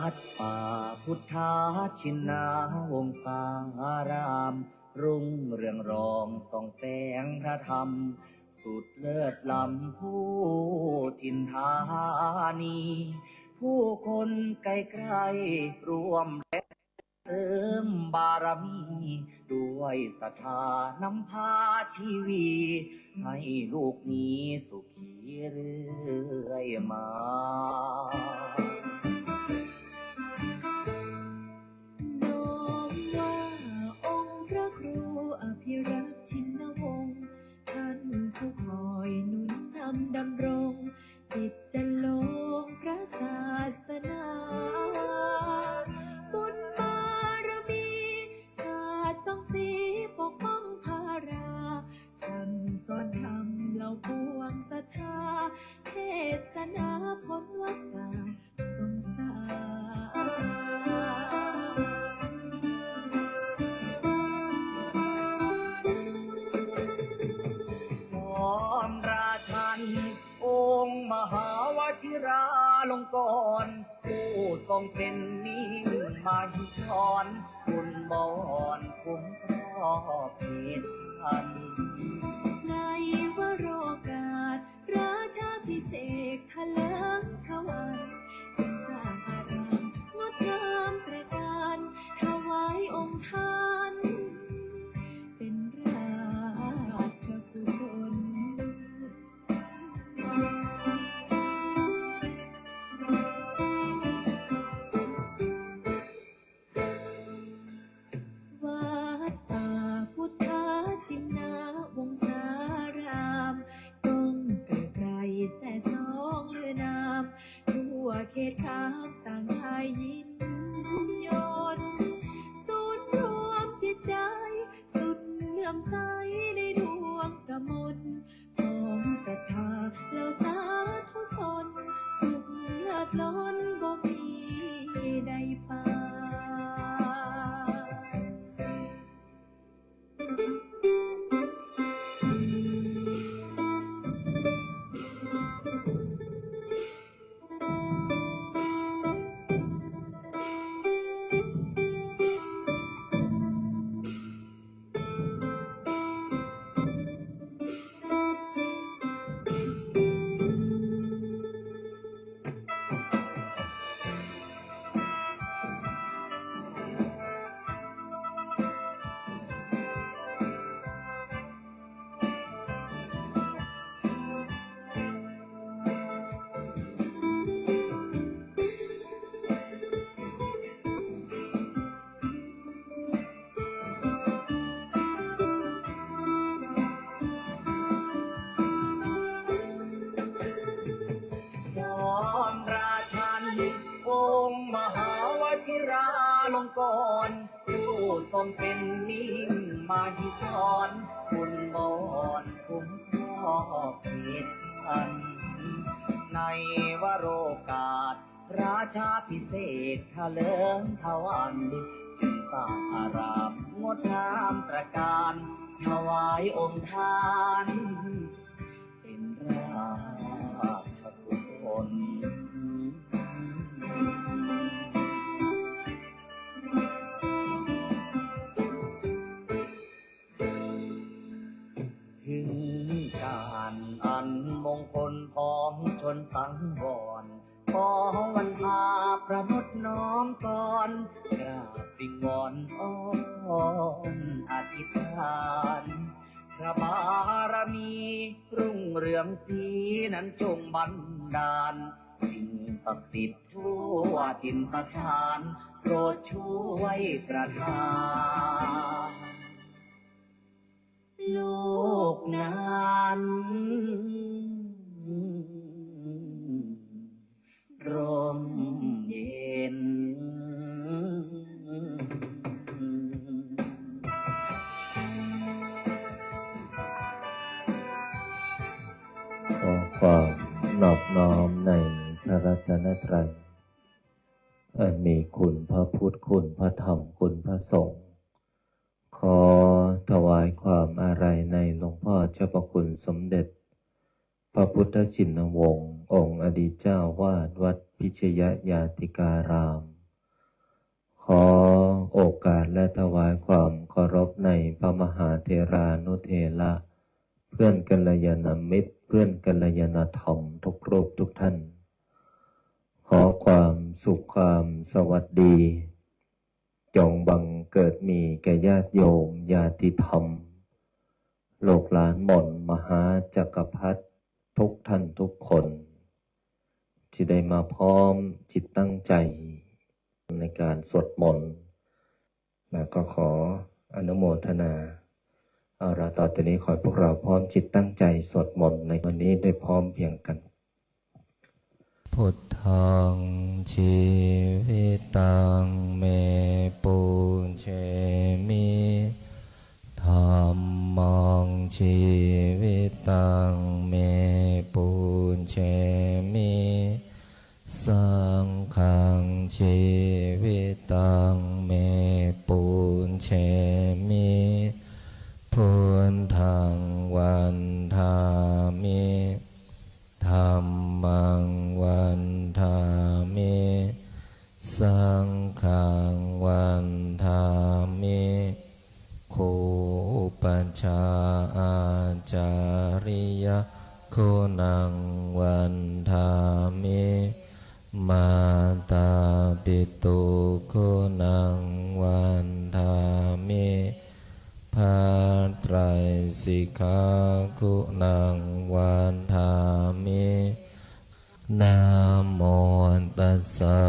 วัดป่าพุทธาชินาวงศาราม รุ่งเรืองรองส่องแสงพระธรรม สุดเลิศล้ำผู้ถิ่นธานี ผู้คนไกลไกลรวมและเติมบารมี ด้วยศรัทธานำพาชีวีให้ลูกนี้สุขีเรื่อยมาชินวงศ์ท่านผู้คอยหนุนนำดำรงจิตจะลงพระศาสนาบุญบารมีศาสตร์ส่องสีปกป้องภาราสั่งสอนธรรมเหล่าปวงศรัทธาเทศนาพ้นวัฏฏะสงสารราชันองค์มหาวชิราลงกรณ์ผู้ทรงเป็นมิ่งมาหิศรบุญบอนคุ้มครอบเหตุพันในวโรกาสราชาพิเศษทะเลิงทวันยังสร้างอารามงดงามตระการถวายองค์ท่านเป็นราชกุศลวัดป่าพุทธาชินาวงศารามกงเกิดไกรแส่สองเลือนามทั่วเขตข้างต่างไทยยินยนศูนย์รวมจิตใจสุดเลื่อมใสในดวงกมลของศรัทธาเหล่าสาธุชนสุขเลิศล้นบ่มีใดปาองค์มหาวชิราลงกรณ์ผู้ทรงเป็นมิ่งมาหิศรบุญบอนคุ้มครอบเหตุพันในวโรกาสราชาพิเศษทะเลิงทวันจึงสร้างอารามงดงามตระการถวายองค์ท่านเป็นราชกุศลถึงการอันมงคลของชนสังวรขอวันพาประนดน้อมก่อนกราบวิงวอนอ้อนอธิษฐานพระบารมีรุ่งเรืองสีนั้นจงบันดาลสิ่งศักดิ์สิทธิ์ทั่วถิ่นสถานโปรดช่วยประทาน โลกนั้นร่มเย็นขอความนอบน้อมในพระรัตนตรัยอันมีคุณพระพุทธคุณพระธรรมคุณพระสงฆ์ขอถวายความอาลัยในหลวงพ่อเจ้าประคุณสมเด็จพระพุทธชินวงศ์องค์อดีตเจ้าวาดวัดพิชยญาติการาม ขอโอกาสและถวายความเคารพในพระมหาเถรานุเถระเพื่อนกัลยาณมิตรเพื่อนกัลยาณธรรมทุกรูปทุกท่านขอความสุขความสวัสดีจงบังเกิดมีแก่ญาติโยมญาติธรรมโลกหลานหม่นมหาจักรพรรดิทุกท่านทุกคนที่ได้มาพร้อมจิตตั้งใจในการสวดมนต์และก็ขออนุโมทนาเอาละต่อจากนี้ขอให้พวกเราพร้อมจิตตั้งใจสวดมนต์ในวันนี้ได้พร้อมเพรียงกันพุทธังชีวิตังเมปุเชมิธัมมังชีวิตังเมปุเชมิสังฆังชีวิตังเมปุเชมิพุทธังวันทามิธัมมังวันทามิสังฆังวันทามิคูปัญชาอาจาริยคุณังวันทามิมาตาปิตุคุณังวันทามิภาไตรสิกขาคุณังวันทามินะโมตัสสะ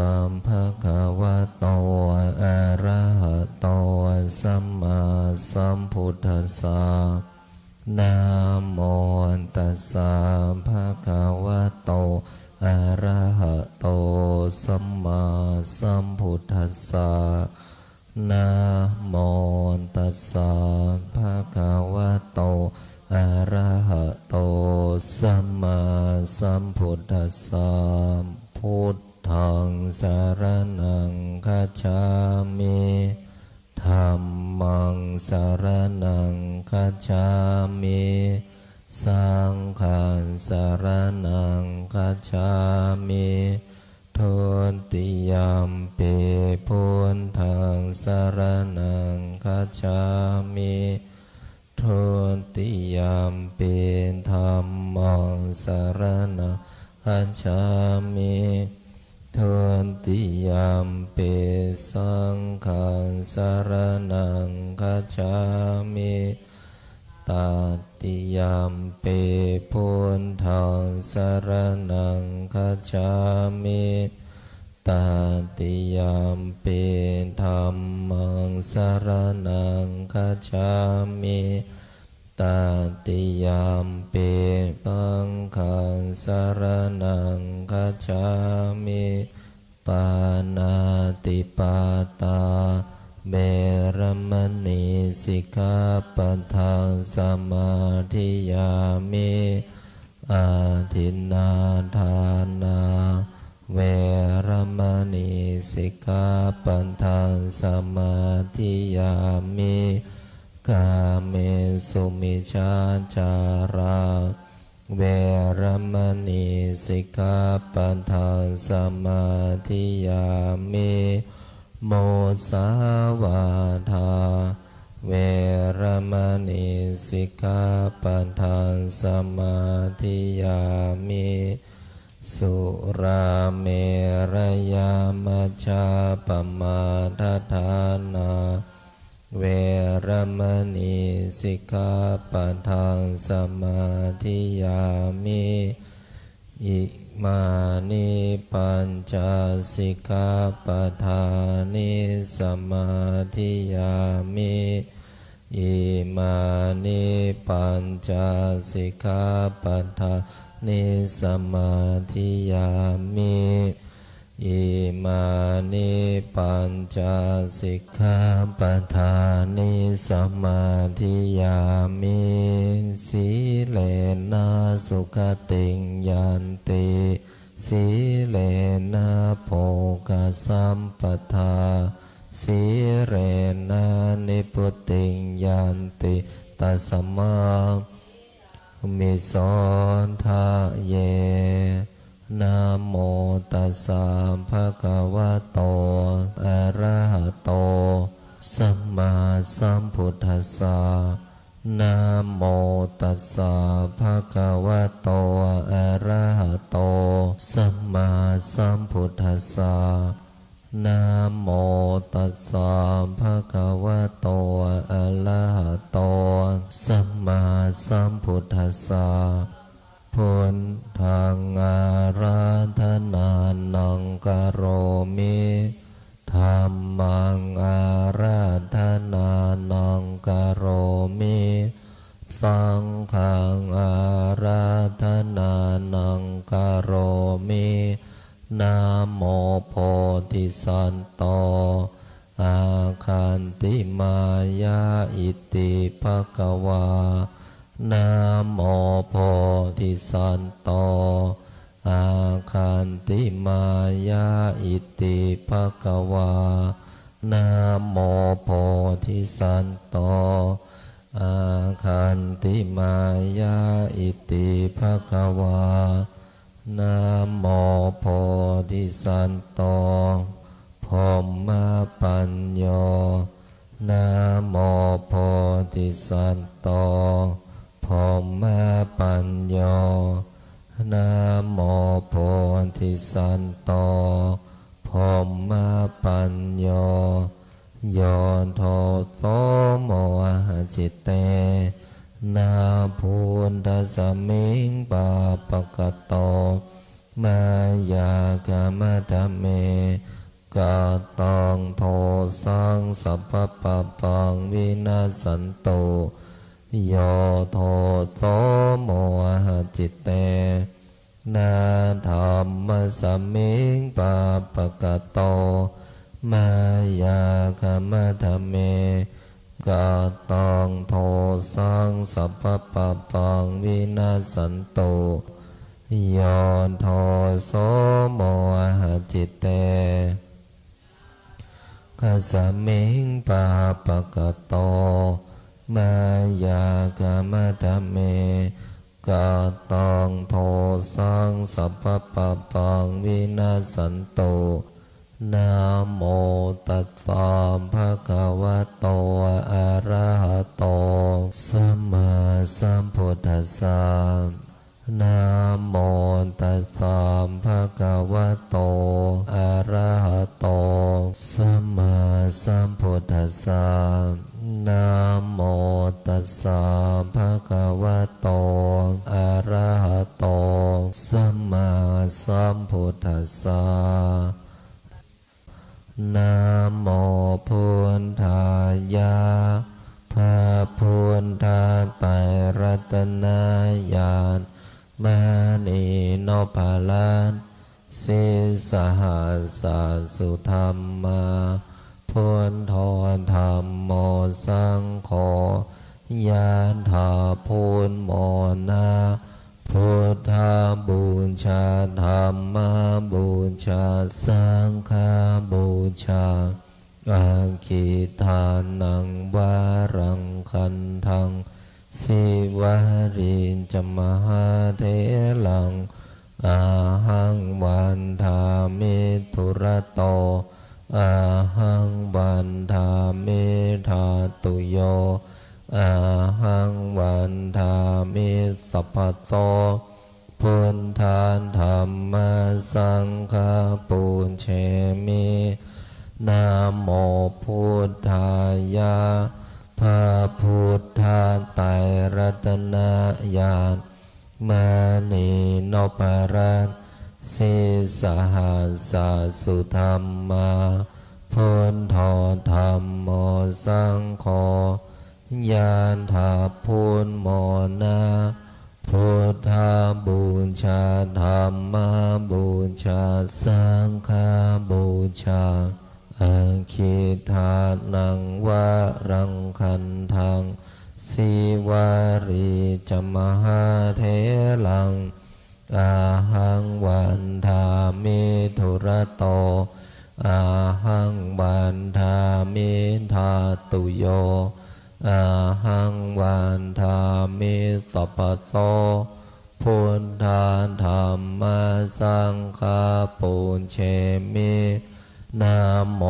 ภะคะวะโตอะระหะโตสัมมาสัมพุทธัสสะนะโมตัสสะภะคะวะโตอะระหะโตสัมมาสัมพุทธัสสะนะโมตัสสะภะคะวะโตอะระหะโตสัมมาสัมพุทธัสสะพุทธังสรณังคัจฉามิธัมมังสรณังคัจฉามิสังฆังสรณังคัจฉามิทุติยมปิพุทธังสรณังคัจฉามิทุติยมปิธัมมังสรณังคัจฉามิทุติยมปิสังฆังสรณังคัจฉามิตติยมปิพุทธังสรณังคัจฉามิตติยมปิธัมมังสรณังคัจฉามิตติยมปิสังฆังสรณังคัจฉามิปานาติปาตาเบรมณีสิกขาปัฏฐานสมาธิยามิอาทินนาทานาเวรมณีสิกขาปัฏฐานสมาธิยามิกาเมสุมิจฉาจาราเวรมณีสิกขาปัฏฐานสมาธิยามิโมสาวาทาเวรมณีสิกขาปัฏฐานสมาธิยามิสุราเมรยามัชฌาปมาทฐานาเวรมณีสิกขาปัฏฐานสมาธิยามิอิมานิปัญจสิกขาปัฏฐานิสมาธิยามิ อิมานิปัญจสิกขาปัฏฐานิสมาธิยามิอิมานิปัญจสิกขาปัฏฐานิสมาธิยามิสีเลนะสุขติงยันติสีเลนะโภคสัมปทาสีเรนะนิพุติงยันติตัสมามิโสทะเยนะโมตัสสะภะคะวะโตอะระหะโตสัมมาสัมพุทธัสสะนะโมตัสสะภะคะวะโตอะระหะโตสัมมาสัมพุทธัสสะนะโมตัสสะภะคะวะโตอะระหะโตสัมมาสัมพุทธัสสะพุทธังอาราธนานังกโรมิธัมมังอาราธนานังกโรมิสังฆังอาราธนานังกโรมินะโมโพธิสัตโตอาคันติมายาอิติภควานะโมโพธิสัตโตอาคันติมายาอิติภควานะโมโพธิสัตโตอาคันติมายาอิติภควานะโมโพธิสัตโตพรหมปัญโยนะโมโพธิสัตโตพรหมปัญโยนะโมโพธิสัตโตพรหมปัญโยโยโทโสโมหะจิตเตนาพุทธสมิงปาปะกะโตมายากามะธรรมเมกะตังโทสังสัพพะปะปังวินาสันโตโยโทโสโมหะจิตเตนาธรรมสมิงปาปะกะโตมายากามะธรรมเมกะตังโทสังสัพพะปะปังวินาสันโตโยโทโสโมหะจิตเตกัสสมิงปาปะกะโตมายากามะธรรมเมกะตังโทสังสัพพะปะปังวินาสันโตนะโมตัสสะภะคะวะโตอะระหะโตสัมมาสัมพุทธัสสะนะโมตัสสะภะคะวะโตอะระหะโตสัมมาสัมพุทธัสสะนะโมตัสสะภะคะวะโตอะระหะโตสัมมาสัมพุทธัสสะนะโมพุทธายะพระพุทธไตรรัตนญาณมณีโนภาลันสิสหัสสสุธรรมาพุทโธธรรมโมสังโฆยะถาพุทโมนาพุทธบูชาธรรมบูชาสังฆบูชาอาคิทานังวารังคันทังสิวารินจมหาเทลังอาหังวันทามิทุระโตอาหังวันทามิธาตุโยอาหังวันทามิสัพพะโตพุทธานธรรมสังฆปุญเชมินะโมพุทธายะพระพุทธไตรรัตนญาณมณีโนภารันสิสหัสสสุธรรมาพุทโธธรรมโมสังโฆ ยานถาพุนโมนาพุทธาบูชาธรรมบูชาสังฆบูชาอาคิทานังวะรังคันทังสิวารีจมหาเทลังอาหังวันทามิทุระโตอาหังวันทามิทาตุโยอาหังวันทามิสัพพโตพุทธาธรรมสังฆาปุญเชมินะโม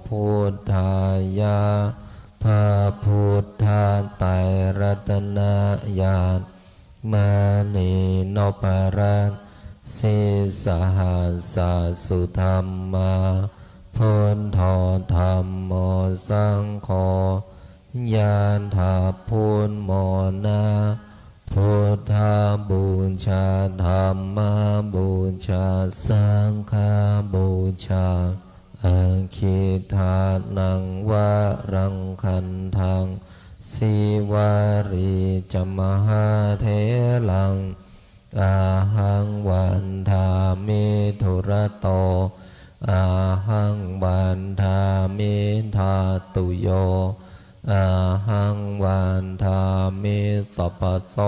พุทธายะพระพุทธาไตรรัตนญาณมานีโนปรัตสิสหัสสะสุธรรมาพุทโธธรรมโมสังโฆยานถาพุนโมนาพุทธาบูชาธรรมบูชาสังฆบูชาอาคิทานังวะรังคันทังสิวารีจมหาเทลังอาหังวันทามิทุระโตอาหังวันทามิทาตุโยอาหังวันทามิสัพพโต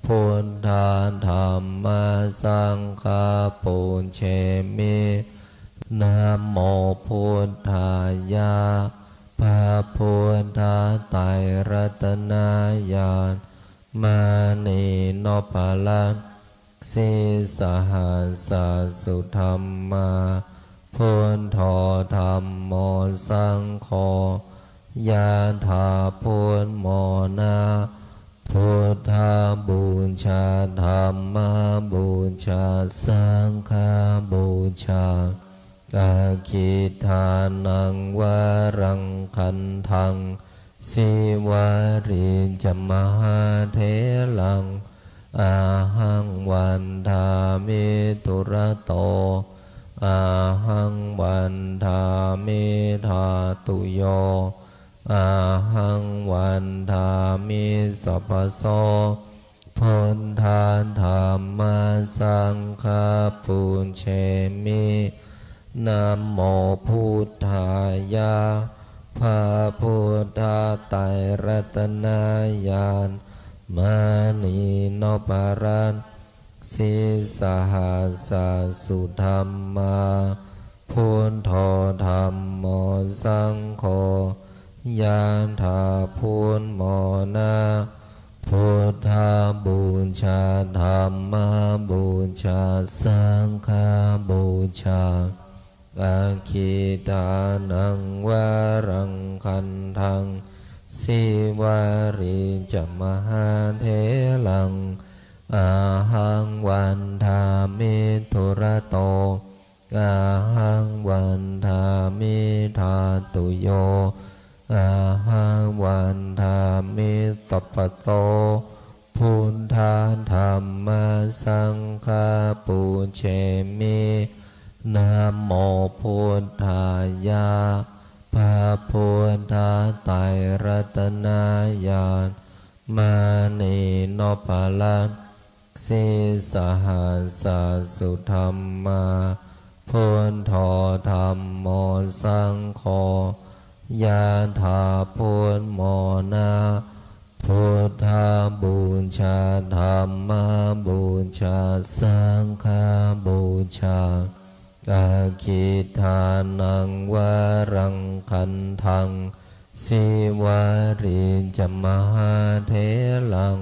พุทธาธรรมสังฆาปุญเชมินะโมพุทธายะพระพุทธาไตรรัตนญาณมานีโนปลัสสิสหัสสะสุธรรมาพุทโธธรรมโมสังโฆยาถาพุทโมนาพุทธาบูชาธรรมบูชาสังฆบูชาอาคิทานังวะรังคันทังสิวารีจมหาเทลังอาหังวันทามิทุระโตอาหังวันทามิทาตุโยอาหังวันทามิสัพพโสพุทธาธรรมสังฆาปุญเชมินะโมพุทธายะพระพุทธาไตรรัตนญาณมานีโนปรัตสิสหัสสะสุธรรมาพุทโธธรรมโมสังโฆยานถาพุนโมนาพุทธาบูชาธรรมบูชาสังฆบูชาอาคิทานังวะรังคันทังสิวารีจมหาเทลังอาหังวันทามิทุระโตอาหังวันทามิทาตุโยอาหังวันทามิสัพพโตพุทธาธรรมสังฆาปุญเชมินะโมพุทธายะพระพุทธาไตรรัตนญาณมานีโนปลัสสิสหัสสะสุธรรมาพุทโธธรรมโมสังโฆยาถาพุทโมนาพุทธาบูชาธรรมบูชาสังฆบูชาอาคิทานังวะรังคันทังสิวารีจมหาเทลัง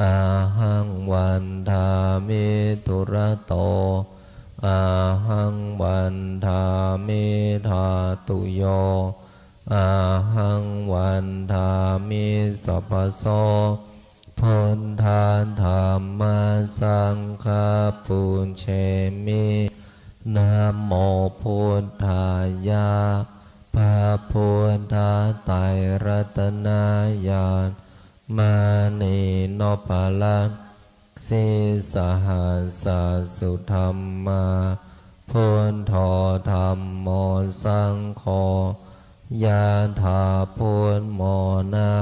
อาหังวันทามิทุระโตอาหังวันทามิทาตุโยอาหังวันทามิสัพพโสพุทธาธรรมสังฆาปุญเชมินะโมพุทธายะพระพุทธาไตรรัตนญาณมานีโนปลัสสิสหัสสะสุธรรมาพุทโธธรรมโมสังโฆ ยะถาพุทโมนะ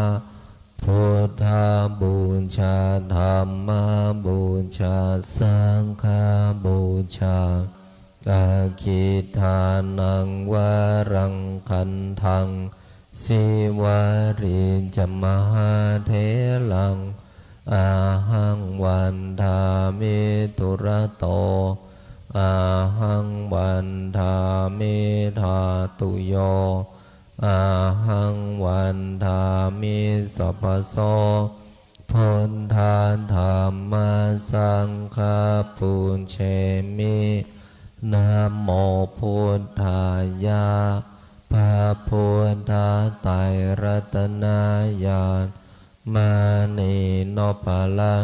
พุทธาบูชาธัมมาบูชาสังฆาบูชาอาคิทานังวารังคันทังสิวาริจมหาเถลังอาหังวันทามิตุระโตอาหังวันทามิธาตุโยอาหังวันทามิสัพพโสพุทธาธัมมาสังฆาปุญเชมินะโมพุทธายะพระพุทธไตรรัตนญาณมานีโนปะละ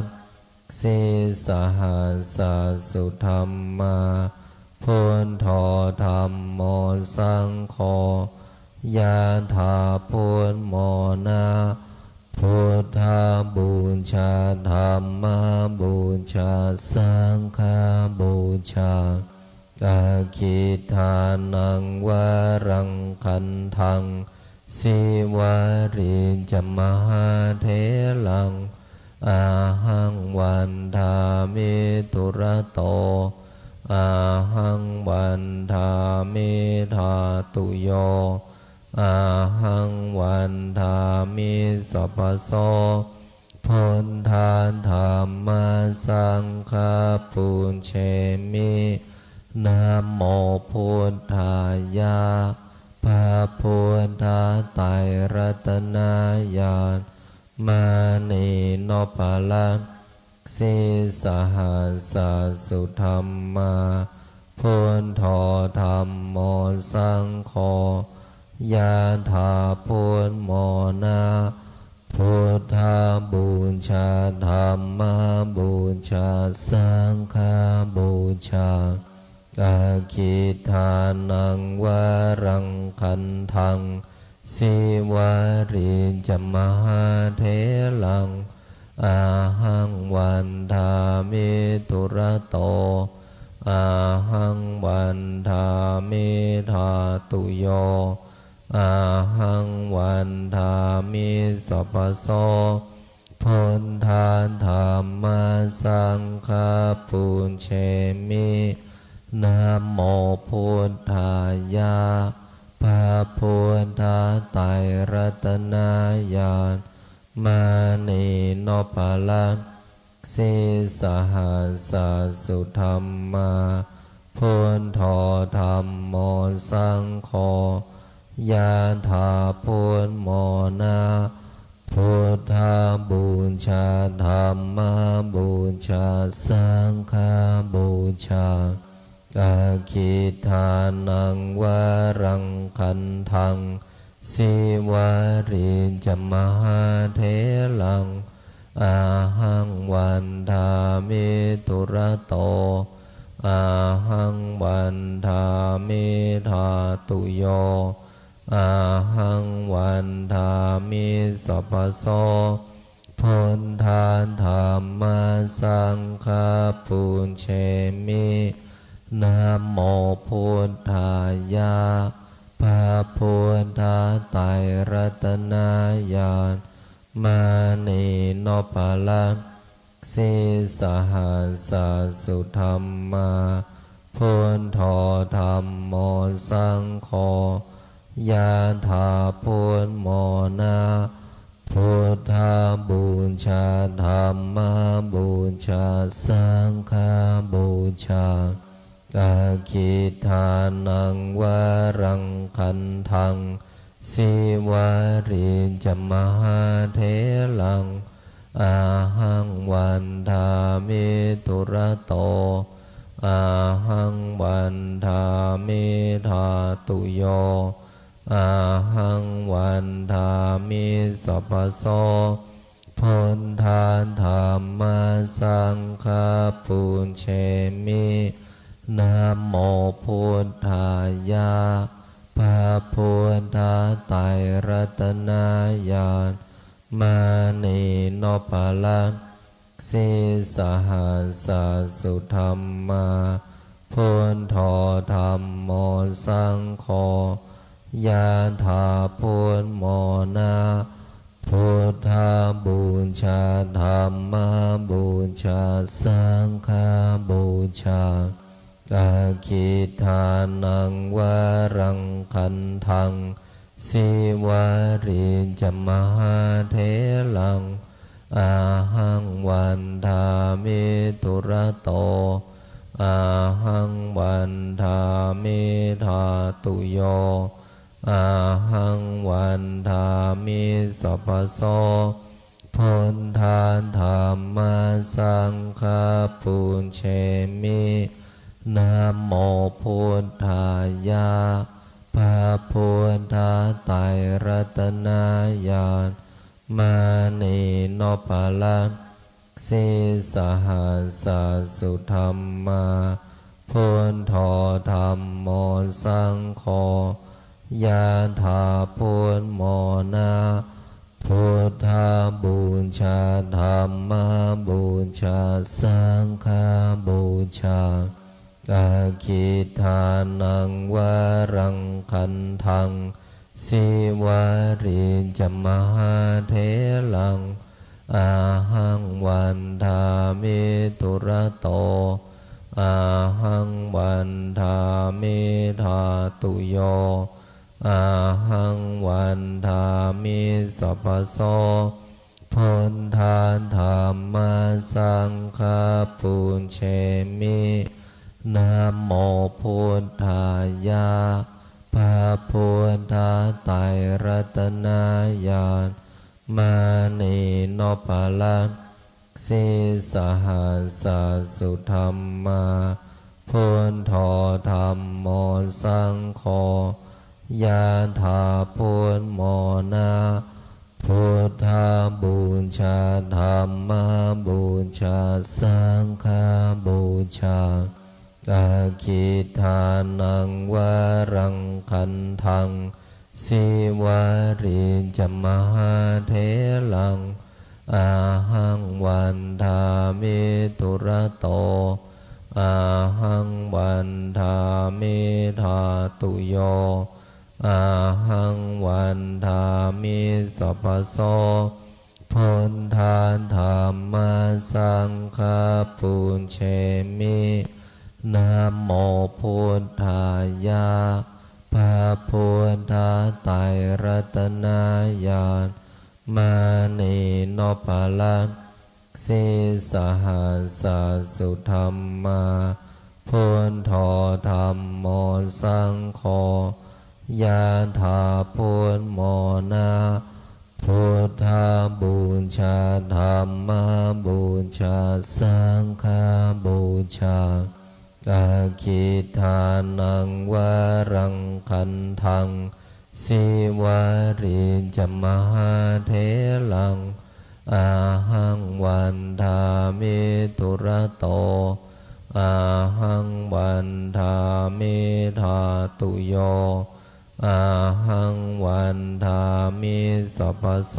สิสหัสสะสุธรรมาพุทโธธัมโมสังโฆยะถาพุทโมนะพุทธาบูชาธัมมาบูชาสังฆาบูชาอาคิทานังวารังคันทังสิวาริจมหาเถลังอาหังวันทามิตุระโตอาหังวันทามิธาตุโยอาหังวันทามิสัพพโสพุทธาธัมมาสังฆาปุญเชมินะโมพุทธายะพระพุทธไตรรัตนญาณมานีโนปะละสิสหัสสะสุธรรมาพุทโธธัมโมสังโฆยะถาพุทโมนะพุทธาบูชาธัมมาบูชาสังฆาบูชาอาคิทานังวารังคันทังสิวาริจมหาเถลังอาหังวันทามิตุระโตอาหังวันทามิธาตุโยอาหังวันทามิสัพพโสพุทธาธัมมาสังฆาปุญเชมินะโมพุทธายะพระพุทธไตรรัตนญาณมานีโนปะละสิสหัสสะสุธรรมาพุทโธธัมโมสังโฆยะถาพุทโมนะพุทธาบูชาธัมมาบูชาสังฆาบูชาอาคิทานังวารังคันทังสิวาริจมหาเถลังอาหังวันทามิตุระโตอาหังวันทามิธาตุโยอาหังวันทามิสัพพโสพุทธาธัมมาสังฆาปุญเชมินะโมพุทธายะพระพุทธไตรรัตนญาณมานีโนปะละสิสหัสสะสุธรรมาพุทโธธัมโมสังโฆยะถาพุทโมนะพุทธาบูชาธัมมาบูชาสังฆาบูชาอาคิทานังวารังคันทังสิวาริจมหาเถลังอาหังวันทามิตุระโตอาหังวันทามิธาตุโยอาหังวันทามิสัพพโสพุทธาธัมมาสังฆาปุญเชมินะโมพุทธายะพระพุทธไตรรัตนญาณมานีโนปะละสิสหัสสะสุธรรมาพุทโธธัมโมสังโฆ ยะถาพุทโมนะพุทธาบูชาธัมมาบูชาสังฆาบูชาอาคิทานังวารังคันทังสิวาริจมหาเถลังอาหังวันทามิตุระโตอาหังวันทามิธาตุโยอาหังวันทามิสัพพโสพุทธาธัมมาสังฆาปุญเชมินะโมพุทธายะพระพุทธไตรรัตนญาณมานีโนภลังสิสหัสสุธรรมาพุทโธธัมโมสังโฆยะถาพุทโมนะพุทธาบูชาธัมมาบูชาสังฆาบูชาอาคิทานังวารังคันทังสิวาริจมหาเถลังอาหังวันทามิตุระโตอาหังวันทามิธาตุโยอาหังวันทามิสัพพโสพุทธาธัมมาสังฆาปุญเชมินะโมพุทธายะพระพุทธไตรรัตนญาณมานีโนภลังสิสหัสสุธรรมาพุทโธธัมโมสังโฆยะถาพุทโมนะพุทธาบูชาธัมมาบูชาสังฆาบูชาอาคิทานังวารังคันทังสิวาริจมหาเถลังอาหังวันทามิตุระโตอาหังวันทามิธาตุโยอาหังวันทามิสัพพโสพุทธาธัมมาสังฆาปุญเชมินะโมพุทธายะพระพุทธไตรรัตนญาณมานีโนภลังสิสหัสสุธรรมาพุทโธธัมโมสังโฆยะถาพุทโมนะพุทธาบูชาธัมมาบูชาสังฆาบูชาอาคิทานังวารังคันทังสิวาริจมหาเถลังอาหังวันทามิตุระโตอาหังวันทามิธาตุโยอาหังวันทามิสัพพโส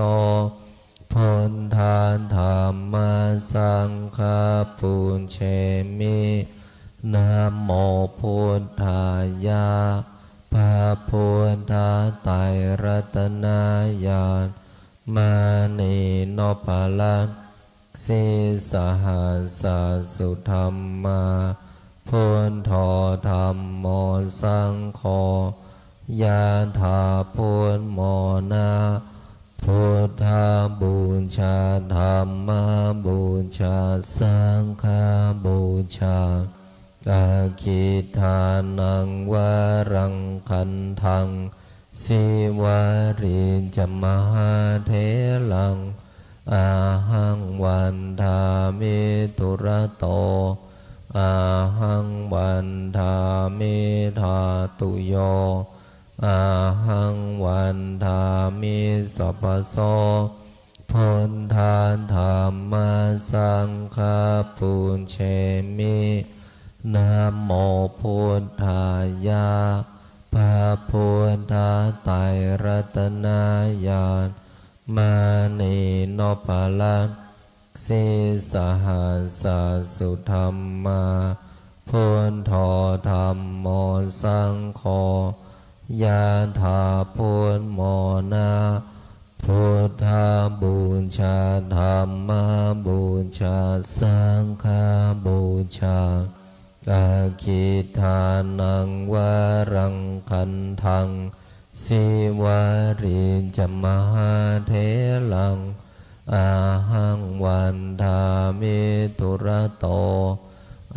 พุทธาธัมมาสังฆาปุญเชมินะโมพุทธายะพระพุทธไตรรัตนญาณมานีโนภลังสิสหัสสุธรรมาพุทโธธัมโมสังโฆยะถาพุทโมนะพุทธาบูชาธัมมาบูชาสังฆาบูชาอาคิทานังวารังคันทังสิวาริจมหาเถลังอาหังวันทามิตุระโตอาหังวันทามิธาตุโยอาหังวันทามิสัพพโสพุทธาธัมมาสังฆาปุญเชมินะโมพุทธายะพระพุทธไตรรัตนญาณมานีโนภลังสิสหัสสุธรรมาพุทโธธัมโมสังโฆ ยะถาพุทโมนะพุทธาบูชาธรรมบูชาสังฆบูชาอาคิทานังวรังคันทังสิวาริจมหาเถลังอาหังวันทามิตุระโต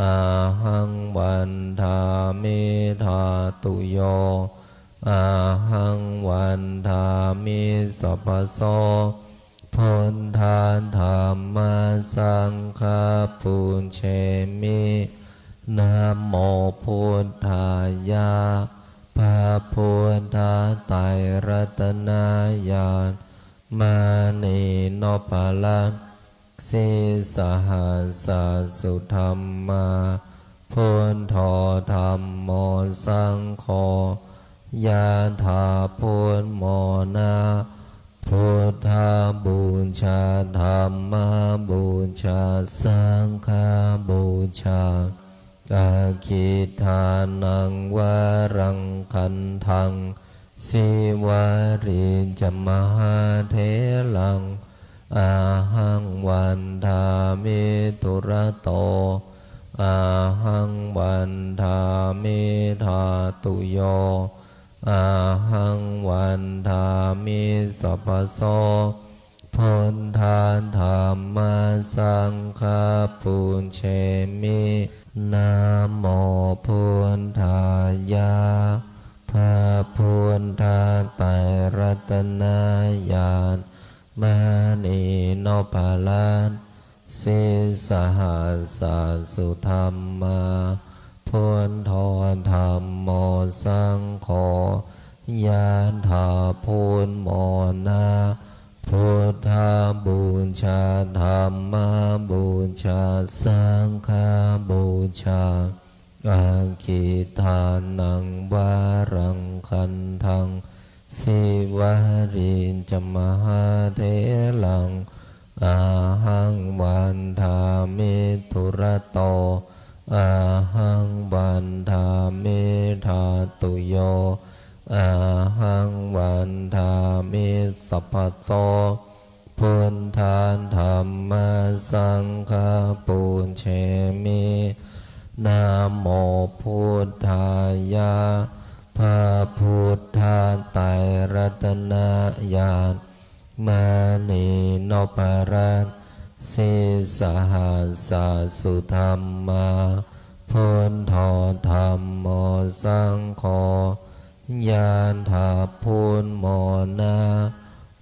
อาหังวันทามิธาตุโยอาหังวันทามิสัพพโสพุทธาธัมมาสังฆาปุญเชมินะโมพุทธายะพระพุทธไตรรัตนญาณมานีโนภาลังสิสหัสสุธรรมาพุทโธธัมโมสังโฆยะถาพุทโมนะพุทธาบูชาธรรมบูชาสังฆบูชาอาคิทานังวรังคันทังสิวาริจมหาเถลังอาหังวันทามิตุระโตอาหังวันทามิธาตุโยอาหังวันทามิสัพพโสพุทธาธัมมาสังฆาปุญเชมินะโมพุทธายะพระพุทธไตรรัตนญาณมานีโนภาลังสิสหัสสุธรรมาพุทโธธัมโมสังโฆยะถาพุทโมนะพุทธาบูชาธรรมบูชาสังฆบูชาอาคิทานังวรังคันทังสิวาริจมหาเถลังอาหังวันทามิตุระโตอาหังวันทามิธาตุโยอาหังวันทามิสัพพโสพุทธาธัมมาสังฆาปุญเชมินะโมพุทธายะพระพุทธไตรรัตนญาณมานีโนภาลังสิสหัสสุธรรมาพุทโธธัมโมสังโฆยะถาพุทโมนะ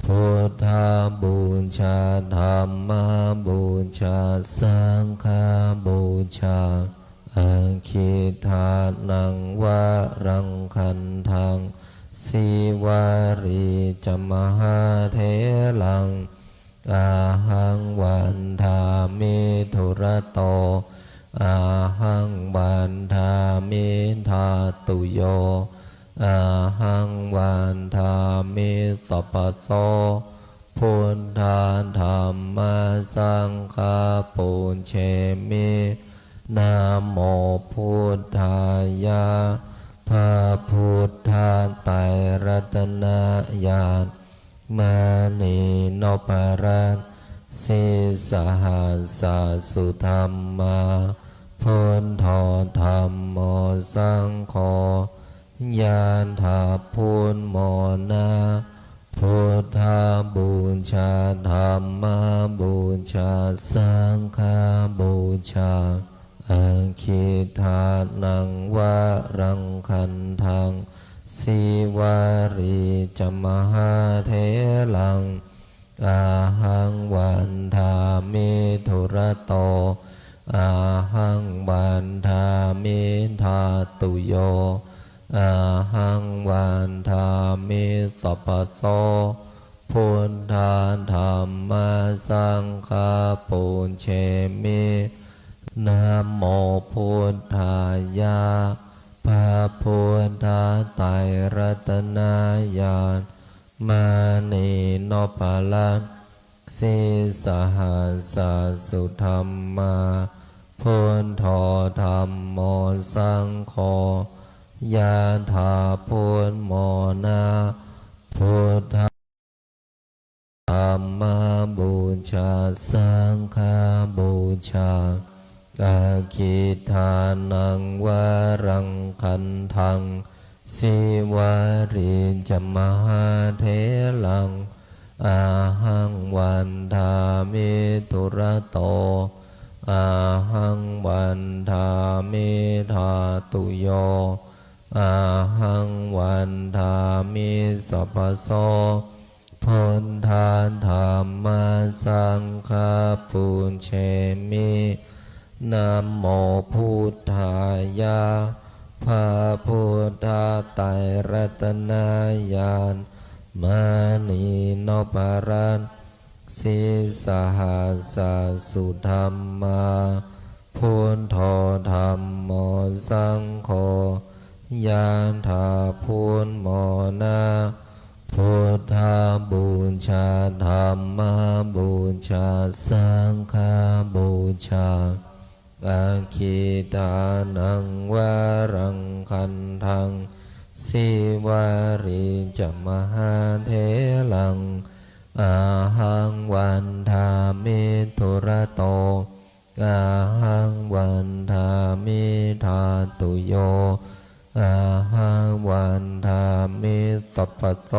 พุทธาบูชาธรรมบูชาสังฆบูชาอาคิทานังวรังคันทังสิวาริจมหาเถลังอาหังวันทามิตุระโตอาหังวันทามิธาตุโยอาหังวันทามิสัพพโสพุทธาธัมมาสังฆาปุญเชมินะโมพุทธายะพระพุทธไตรรัตนญาณมานีโนภาลังสิสหัสสุธรรมาพุทโธธัมโมสังโฆยะถาพุทโมนะพุทธาบูชาธรรมบูชาสังฆบูชาอาคิทานังวรังคันทังสิวาริจมหาเถลังอาหังวันทามิตุระโตอาหังวันทามิธาตุโยอาหังวันทามิสัพพโสพุทธาธัมมาสังฆาปุญเชมินะโมพุทธายะพระพุทธไตรรัตนญาณมานีโนภาลังสิสหัสสุธรรมาพุทโธธัมโมสังโฆ ยะถาพุทโมนาพุทธธัมมาบูชาสังฆบูชาอาคิทานังวารังคันทังสิวาริจมหาเถลังอาหังวันทามิตุระโตอาหังวันทามิธาตุโยอาหังวันทามิสัพพโสพุทธาธัมมาสังฆปุญเชมินะโมพุทธายะพระพุทธไตรรัตนญาณมานีโนปารันสิสหัสสสุธรรมาพุทโธธัมโมสังโฆยะถาพุทโมนาพุทธบูชาธัมมาบูชาสังฆบูชาอาคิทานังวารังคันทังสิวาริจมหาเถลังอาหังวันทามิทุระโตอาหังวันทามิธาตุโยอาหังวันทามิสัพพโส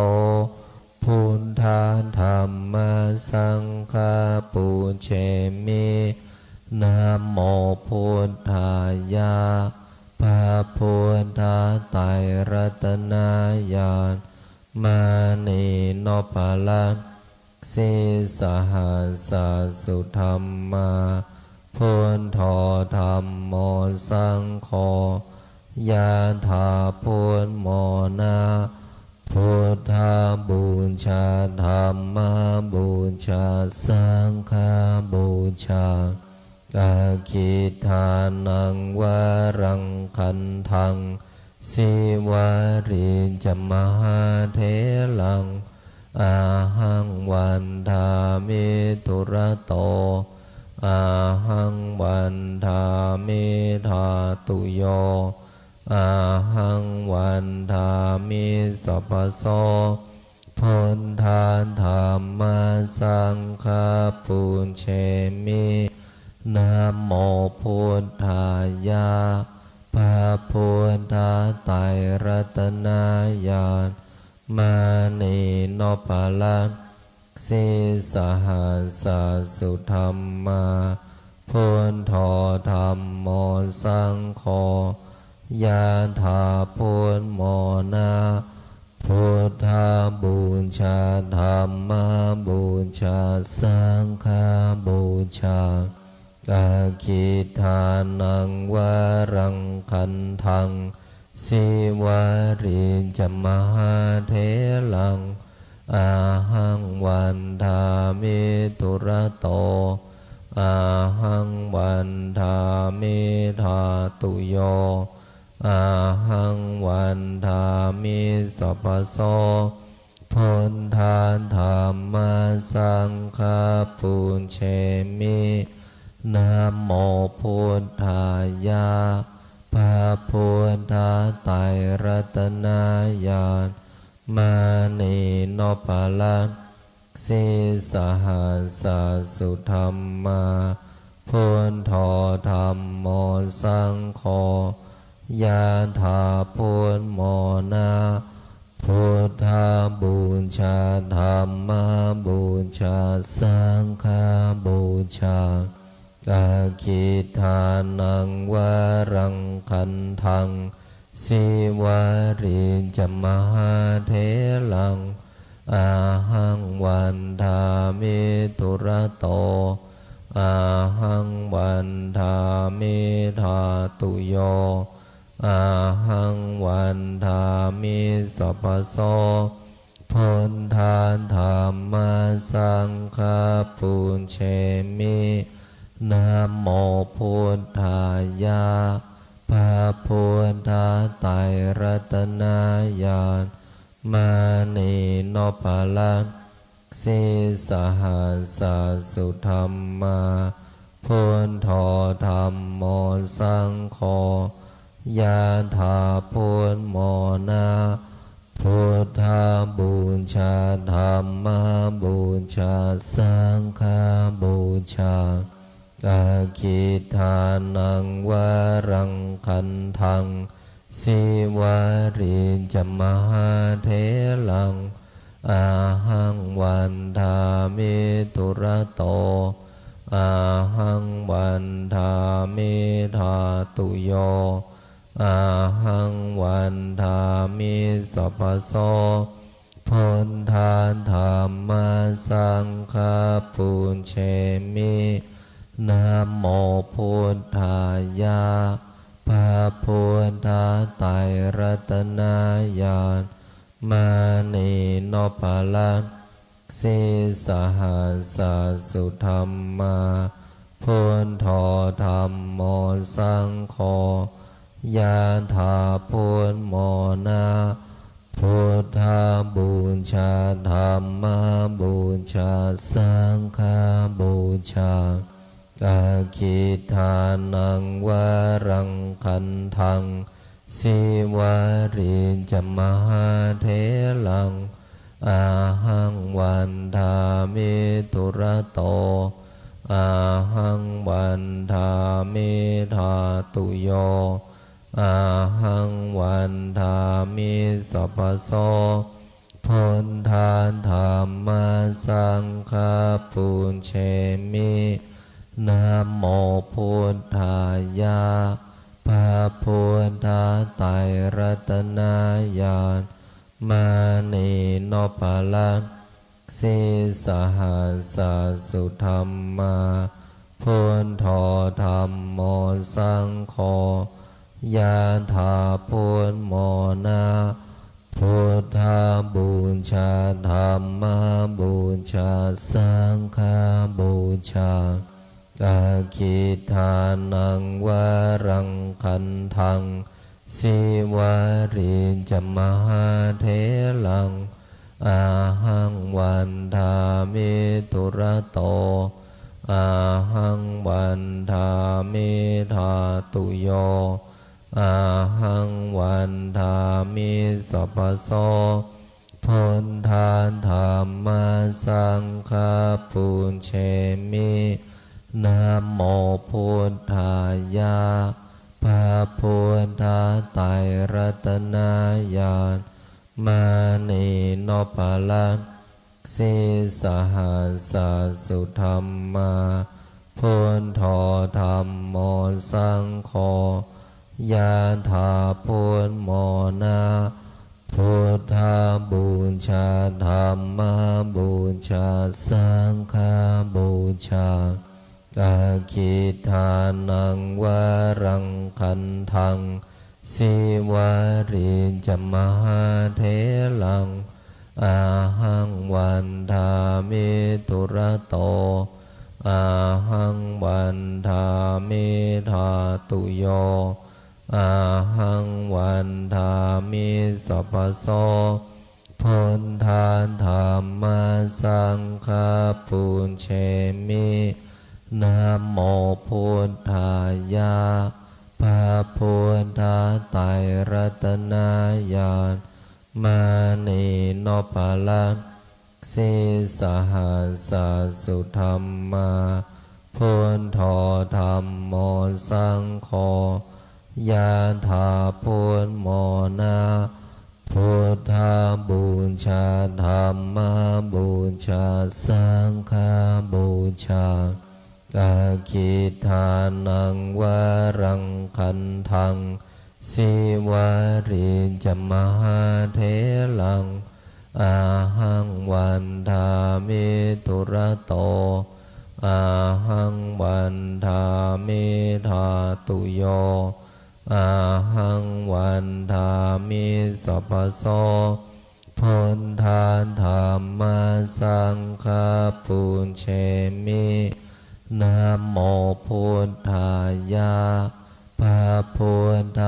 พุทธาธัมมาสังฆปุญเชมินะโมพุทธายะพระพุทธไตรรัตนญาณมานีโนปาลันสิสหัสสสุธรรมาพุทโธธัมโมสังโฆยะถาพุทโมนาพุทธบูชาธัมมาบูชาสังฆบูชาอาคิทานังวารังคันทังสิวาริจมหาเถลังอาหังวันทามิทุระโตอาหังวันทามิธาตุโยอาหังวันทามิสัพพโสพุทธาธัมมาสังฆปุญเชมินะโมพุทธายะพระพุทธไตรรัตนญาณมานีโนปาลันสิสหัสสสุธรรมาพุทโธธัมโมสังโฆยะถาพุทโมนาพุทธบูชาธัมมาบูชาสังฆบูชาอาคิทานังวารังคันทังสิวาริจมหาเถลังอาหังวันทามิทุระโตอาหังวันทามิธาตุโยอาหังวันทามิสัพพโสพุทธาธัมมาสังฆปุญเชมินะโมพุทธายะพระพุทธไตรรัตนญาณมานีโนปาลันสิสหัสสสุธรรมาพุทโธธัมโมสังโฆยะถาพุทโมนาพุทธบูชาธัมมาบูชาสังฆบูชาอาคิทานังวารังคันทังสิวาริจมหาเถลังอาหังวันทามิทุระโตอาหังวันทามิธาตุโยอาหังวันทามิสัพพโสพุทธาธัมมาสังฆปุญเชมินะโมพุทธายะพระพุทธไตรรัตนญาณมานีโนปาลันสิสหัสสสุธรรมาพุทโธธัมโมสังโฆ ยะถาพุทโมนะพุทธาบูชาธัมมาบูชาสังฆาบูชาอาคิทานังวรังคันทังสิวาริจมหาเถลังอาหังวันทามิตุระโตอาหังวันทามิธาตุโยอาหังวันทามิสัพพโสพุทธาธัมมาสังฆาปุญเชมินะโมพุทธายะพระพุทธไตรรัตนญาณมานีโนภาลังสิสหัสสุธรรมาพุทโธธัมโมสังโฆยะถาพุทโมนะพุทธาบูชาธัมมาบูชาสังฆาบูชาอาคิทานังวรังคันทังสิวาริจมหาเถลังอาหังวันทามิตุระโตอาหังวันทามิธาตุโยอาหังวันทามิสัพพโสพุทธาธัมมาสังฆาปุญเชมินะโมพุทธายะพระพุทธไตรรัตนญาณมานีโนภาลังสิสหัสสุธรรมาพุทโธธัมโมสังโฆยะถาพุทโมนะพุทธาบูชาธัมมาบูชาสังฆาบูชาอาคิทานังวรังคันทังสิวาริจมหาเถลังอาหังวันทามิตุระโตอาหังวันทามิธาตุโยอาหังวันทามิสัพพโสพุทธาธัมมาสังฆาปุญเชมินะโมพุทธายะพระพุทธไตรรัตนญาณมานีโนภาลังสิสหัสสุธรรมาพุทโธธัมโมสังโฆยะถาพุทโมนะพุทธาบูชาธัมมาบูชาสังฆาบูชาอาคิทานังวรังคันทังสิวาริจมหาเถลังอาหังวันทามิตุระโตอาหังวันทามิธาตุโยอาหังวันทามิสัพพโสพุทธาธัมมาสังฆาปุญเชมินะโมพุทธายะพระพุทธไตรรัตนญาณมานีโนภาลังสิสหัสสุธรรมาพุทโธธัมโมสังโฆยะถาพุทโมนะพุทธาบูชาธัมมาบูชาสังฆาบูชาอาคิทานังวรังคันทังสิวาริจมหาเถลังอาหังวันทามิตุระโตอาหังวันทามิธาตุโยอาหังวันทามิสัพพโสพุทธาธัมมาสังฆาปุญเชมินะโมพุทธายะพระพุทธ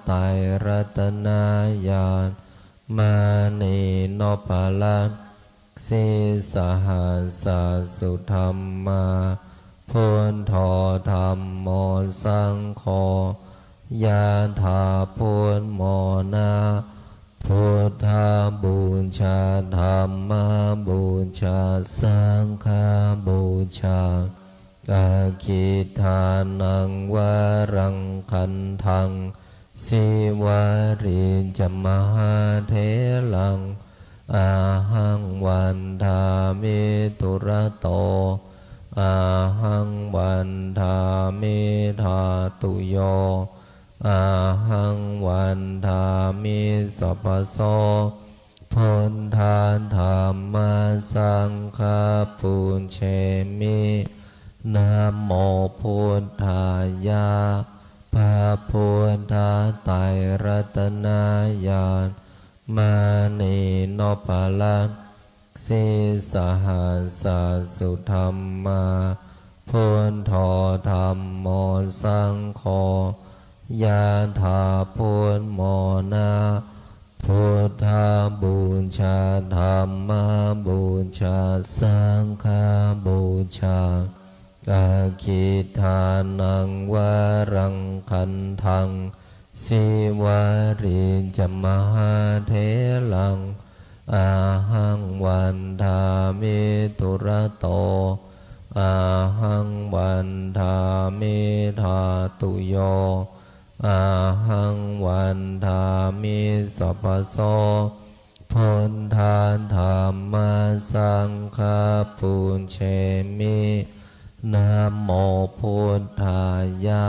ไตรรัตนญาณมานีโนภาลังสิสหัสสุธรรมาพุทโธธัมโมสังโฆ ยะถาพุทโมนะพุทธาบูชาธรรมบูชาสังฆบูชากาคิทานังวรังคันทังสิวาริจมหาเถลังอาหังวันทามิตุระโตอาหังวันทามิธาตุโยอาหังวันทามิสัพพโสพุทธาธัมมาสังฆาปุญเชมินะโมพุทธายะพระพุทธไตรรัตนญาณมานีโนปะละสิสหัสสุธรรมาพุทโธธัมโมสังโฆยะถาพุทโมนะพุทธาบูชาธัมมาบูชาสังฆบูชากาคิทานังวรังคันทังสิวาริจมหาเถลังอาหังวันทามิตุระโตอาหังวันทามิธาตุโยอาหังวันทามิสัพพโสพุทธาธัมมาสังฆาปุญเชมินะโมพุทธายะ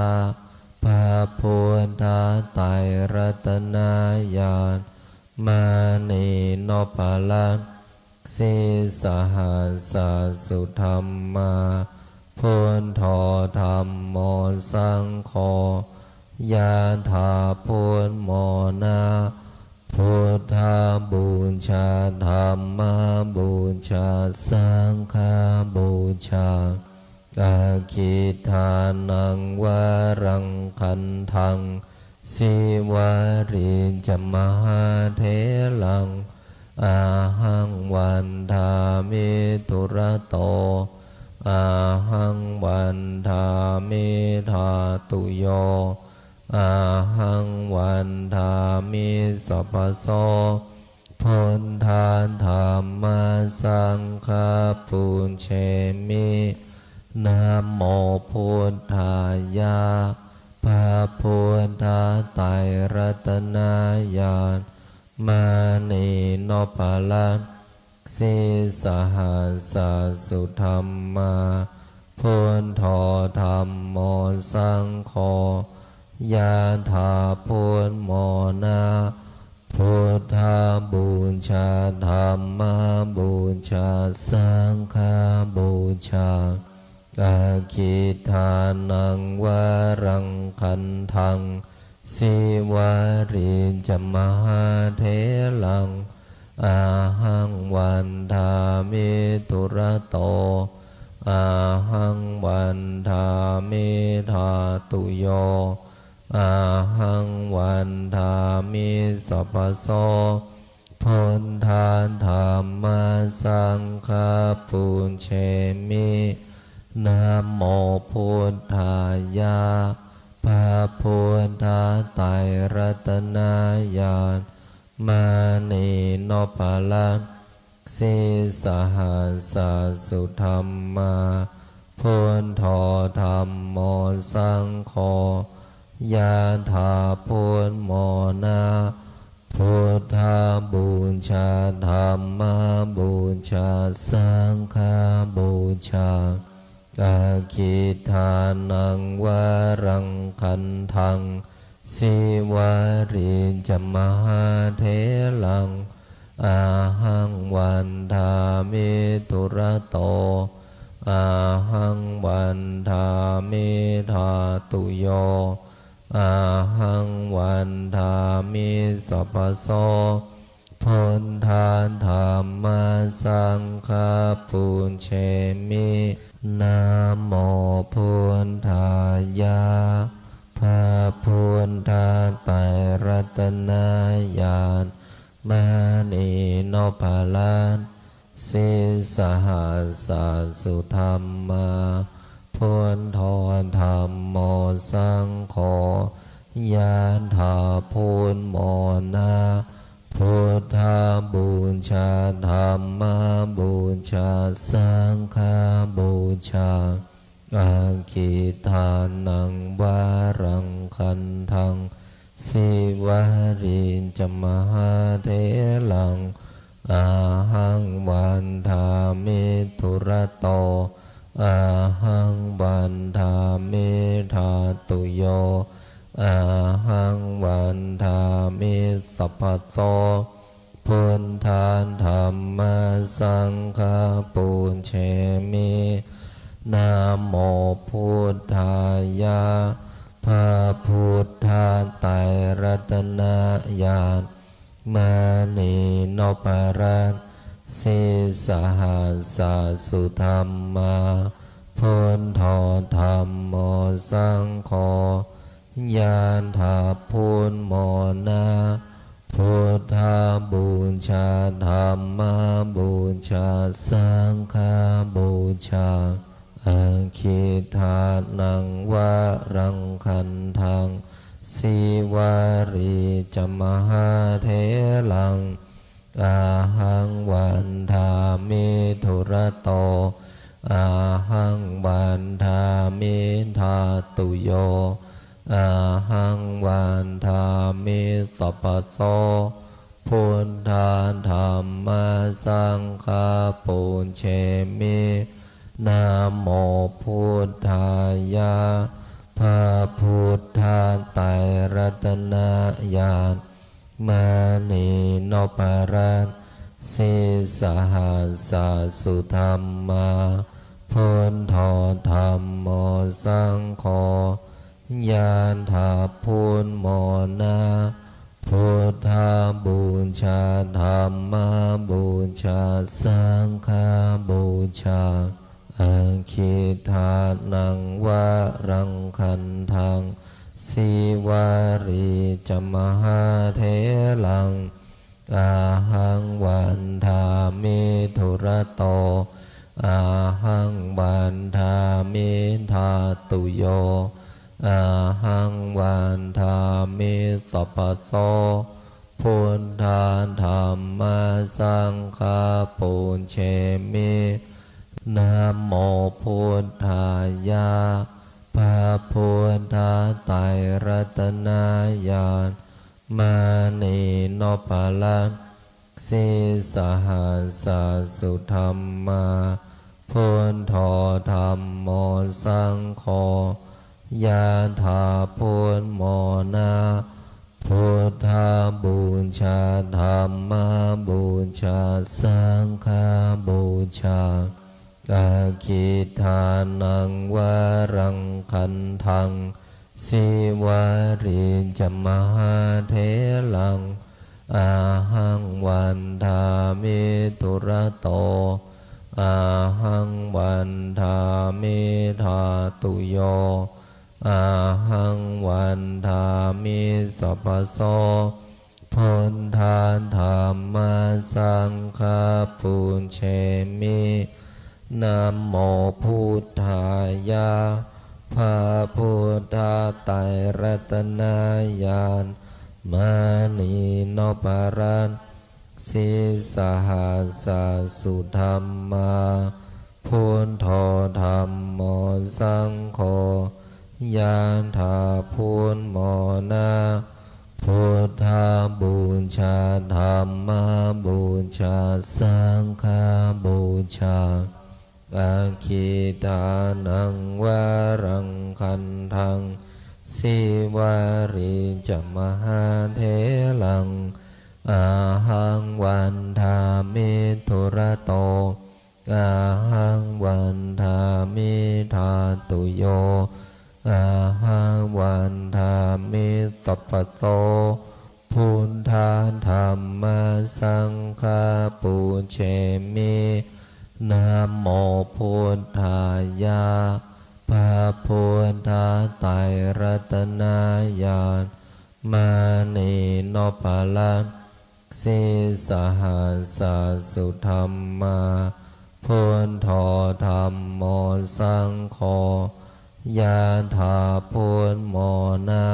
พระพุทธไตรรัตนญาณมานีโนปะละสิสหัสสุธรรมาพุทโธธัมโมสังโฆยะถาพุทโมนะพุทธาบูชาธัมมาบูชาสังฆบูชากาคิทานังวรังคันทังสิวาริจมหาเถลังอาหังวันทามิตุระโตอาหังวันทามิธาตุโยอาหังวันทามิสัพพโสพุทธาธัมมาสังฆาปุญเชมินะโมพุทธายะพระพุทธไตรรัตนญาณมานีโนปะละสิสหัสสุธรรมาพุทโธธัมโมสังโฆยะถาพุทโมนะพุทธาบูชาธัมมาบูชาสังฆบูชากาคิทานังวรังคันทังสิวาริจมหาเถลังอาหังวันทามิตุระโตอาหังวันทามิธาตุโยอาหังวันทามิสัพพโสพุทธาธัมมาสังฆาปุญเชมินะโมพุทธายะพระพุทธไตรรัตนญาณมานีโนปะละสิสหัสสุธรรมาพุทโธธัมโมสังโฆยะถาพุทโมนะพุทธาบูชาธัมมาบูชาสังฆบูชากาคิทานังวรังคันทังสิวาริจมหาเถลังอาหังวันทามิตุระโตอาหังวันทามิธาตุโยอาหังวันทามิสัพพโสพุทธาธัมมาสังฆาปุญเชมินะโมพุทธายะพระพุทธไตรรัตนญาณมานีโนปะละสิสหัสสุธรรมาพุทโธธัมโมสังโฆ ยะถาพุทโมนะพุทธบูชาธรรมบูชาสังฆบูชาอาคิทานังวารังคันทังสิวารินจมหาเถลังอาหังวันทามิทุระโตอาหังวันทามิธาตุโยอาหังวันทามิสัพพะโตพุทธานธรรมสังฆปูญเชมินะโมพุทธายะพระพุทธไตรรัตนญาณมานีนพรัตน์สิสหัสสะสุธรรมาพุทโธธัมโมสังโฆยะถาพุทโมนะพุทธบูชาธรรมบูชาสังฆบูชาอาคิทานังวารังคันทังสิวาริจมหาเถลังอาหังวันทามิทุระโตอาหังวันทามิธาตุโยอาหังวันทามิสัพพะโตพุทธานธรรมสังฆปูญเชมินะโมพุทธายะพระพุทธไตรรัตนญาณมานีนพรัตน์สิสหัสสะสุธรรมาพุทโธธัมโมสังโฆยะถาพุทโมนะพุทธบูชาธรรมบูชาสังฆบูชาอาคิทานังวารังคันทังสิวาริจมหาเถลังอาหังวันทามิทุระโตอาหังวันทามิธาตุโยอาหังวันทามิสัพพะโตพุทธานธรรมสังฆปูญเชมินะโมพุทธายะพระพุทธไตรรัตนญาณมานีนพรัตน์สิสหัสสะสุธรรมาพุทโธธัมโมสังโฆยะถาพุทโมนะพุทธบูชาธรรมบูชาสังฆบูชาอาคิทานังวารังคันทังสิวาริจมหาเถลังอาหังวันทามิทุระโตอาหังวันทามิธาตุโยอาหังวันทามิสัพพะโสพุทธานธรรมสังฆปูญเชมินะโมพุทธายะพระพุทธไตรรัตนญาณมานีนพรัตน์สิสหัสสะสุธรรมาพุทโธธัมโมสังโฆยะถาพุทโมนะพุทธบูชาธรรมบูชาสังฆบูชาอาคิทานังวารังคันทังสิวาริจมหาเถลังอาหังวันทามิทุระโตอาหังวันทามิธาตุโยอาหังวันทามิสัพพะโตพุทธานธรรมสังฆปูญเชมินะโมพุทธายะพระพุทธไตรรัตนญาณมานีนพรัตน์สิสหัสสะสุธรรมาพุทโธธัมโมสังโฆยะถาพุทโมนะ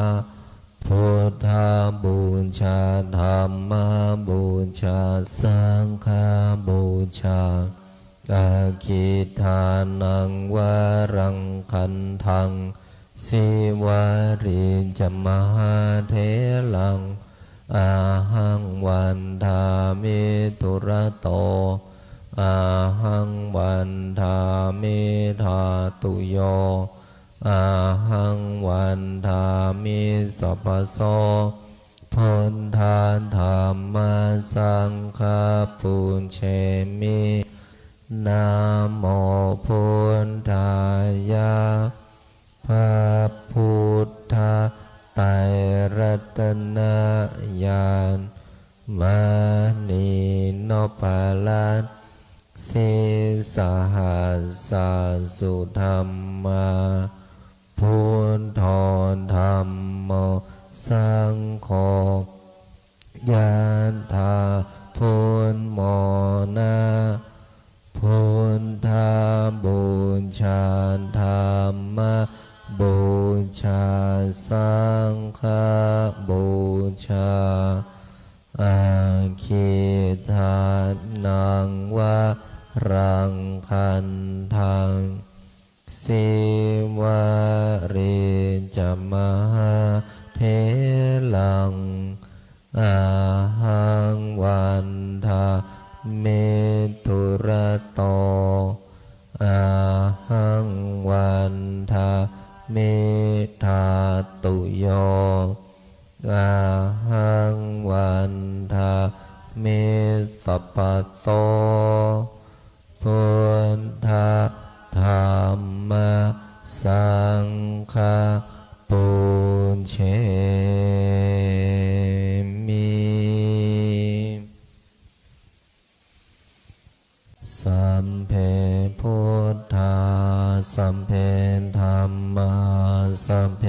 พุทธบูชาธรรมบูชาสังฆบูชาอาคิทานังวรังคันทังสิวาริจมหาเถลังอาหังวันทามิทุระโตอาหังวันทามิธาตุโยอาหังวันทามิสัพพโสพุทธาธรรมสังฆปุญเชมินะโมพุทธายะพระพุทธไตรรัตนญาณมณีนพลัสสิสหัสสะสุธรรมาพุทโธธรรมโมสังโฆยะถาพุทโมนะพุทธบูชาธรรมบูชาสังฆบูชาอาคิทานังวะรังคันทังสิวาริจมหาเถลังอาหังวันทาเมตุระโตอาหังวันทาเมธาตุโยอาหังวันทาเมสัพพโสพุทธธรรมสังฆปุญเชมิสัมเพพุทธาสัมเพธัมมาสัมเพ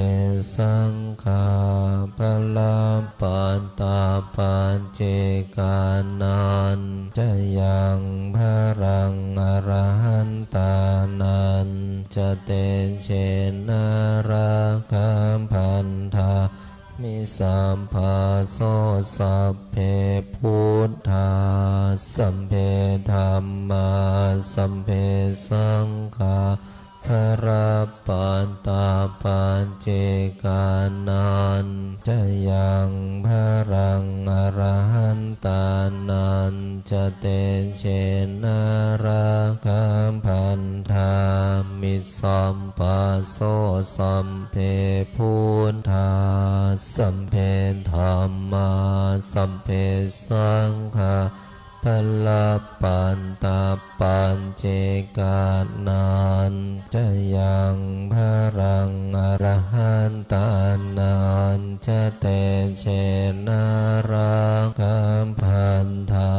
สังฆาพลัมปัตตาปัจเจกานันจะยังพรังอรหันตานันจะเตเชนะราคัมพันธามิสัมภาโสสัพเพพุทธาสัมเพธัมมาสัมเพสังฆาพระปัตตาปัจเจกานันจะยังพรังอรหันตานันจะเตเชนะราคัมพันธามิสัมภาโสสัมเพพุทธาสัมเพธัมมาสัมเพสังฆาพละปันตาปัญเจกานันจะยังพรังอรหันตานันจะเตเชนะราคัมพันธา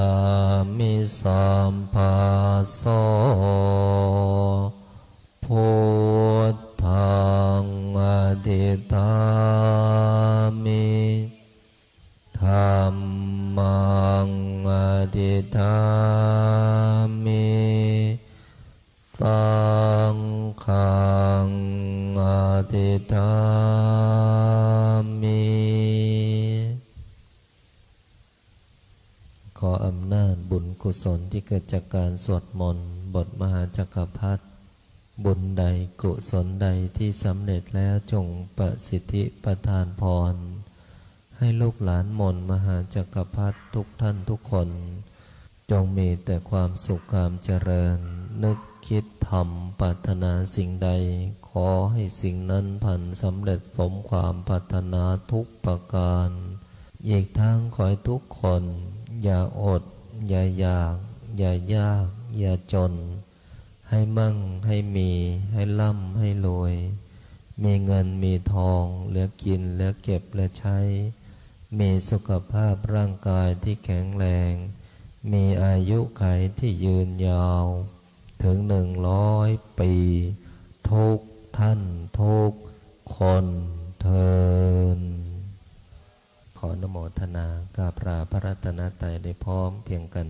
มิสัมภาโสพุทธังอธิธามิธัมมังอธิธามิสังฆังอธิธามิขออำนาจบุญกุศลที่เกิดจากการสวดมนต์บทมหาจักรพรรดิบุญใดกุศลใดที่สำเร็จแล้วจงประสิทธิประทานพรให้ลูกหลานมนต์มหาจักรพรรดิทุกท่านทุกคนจงมีแต่ความสุขความเจริญนึกคิดทำปรารถนาสิ่งใดขอให้สิ่งนั้นพันสำเร็จสมความปรารถนาทุกประการอีกทั้งขอให้ทุกคนอย่าอดอย่าอยากอย่ายากอย่าจนให้มั่งให้มีให้ร่ำให้รวยมีเงินมีทองเหลือกินเหลือเก็บเหลือใช้มีสุขภาพร่างกายที่แข็งแรงมีอายุขัยที่ยืนยาวถึง100 ปีทุกท่านทุกคนเทินขออนุโมทนากราบลาพระรัตนตรัยได้พร้อมเพียงกัน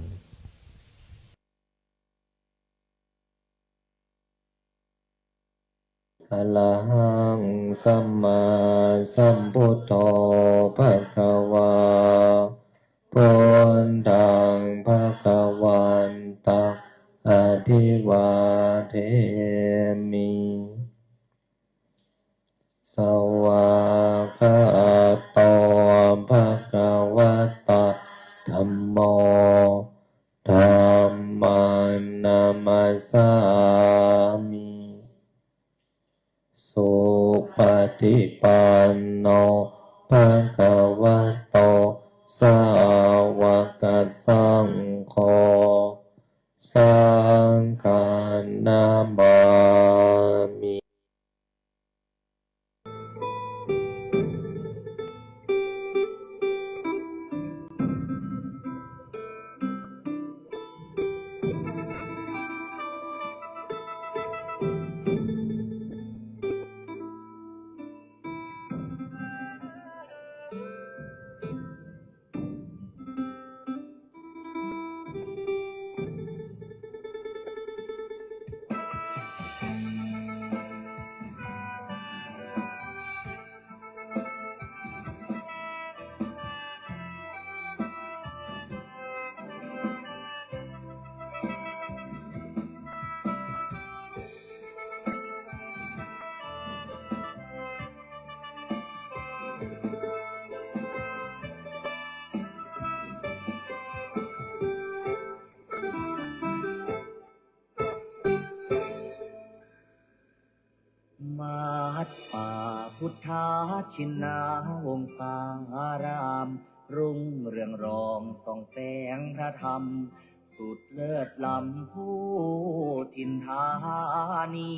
อะระหังสัมมาสัมพุทโธภะคะวาพุทธังภะคะวันตังอะภิวาเทมิสวากขาโตภะคะวะตะธัมโมธัมมังนามัสสามิ สุปฏิปันโนภะคะวะโตสาวกสังโฆสังฆนามามิ มัดป่าพุทธาชินาวงศาราม รุ่งเรืองรองส่องแสงพระธรรม สุดเลิศล้ำผู้ถิ่นธานี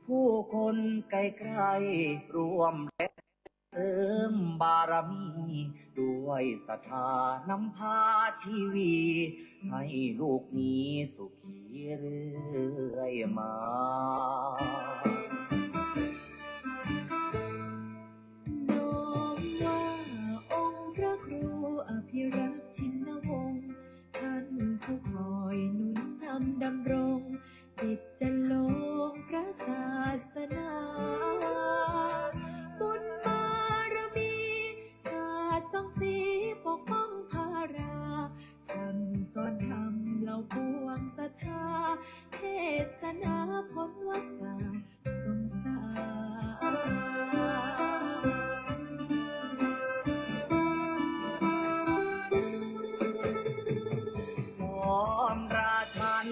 ผู้คนไกลๆรวมแรงเติมบารมี ด้วยศรัทธานำพาชีวีให้ลูกนี้สุขีเรื่อยมา น้อมว่าองค์พระครูอภิรักษ์ชินวงศ์ท่านผู้คอยหนุนนำดำรง จิตจะลงพระศาสนาบุญบารมีชาติส่องสีปกป้องภาราสั่งสอนธรรมเหล่าปวงศรัทธาเทศนาพ้นวัฏฏะสงสาร จอมราชัน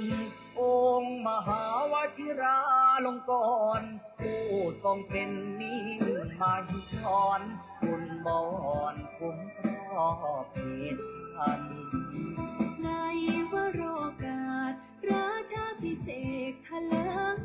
องค์มหาวชิราลงกรณ์ผู้ทรงเป็นนิมาหิสรบุญบอนคุ้มครอบเหตุทัน ในวโรกาสราชาพิเศษกทะเลิง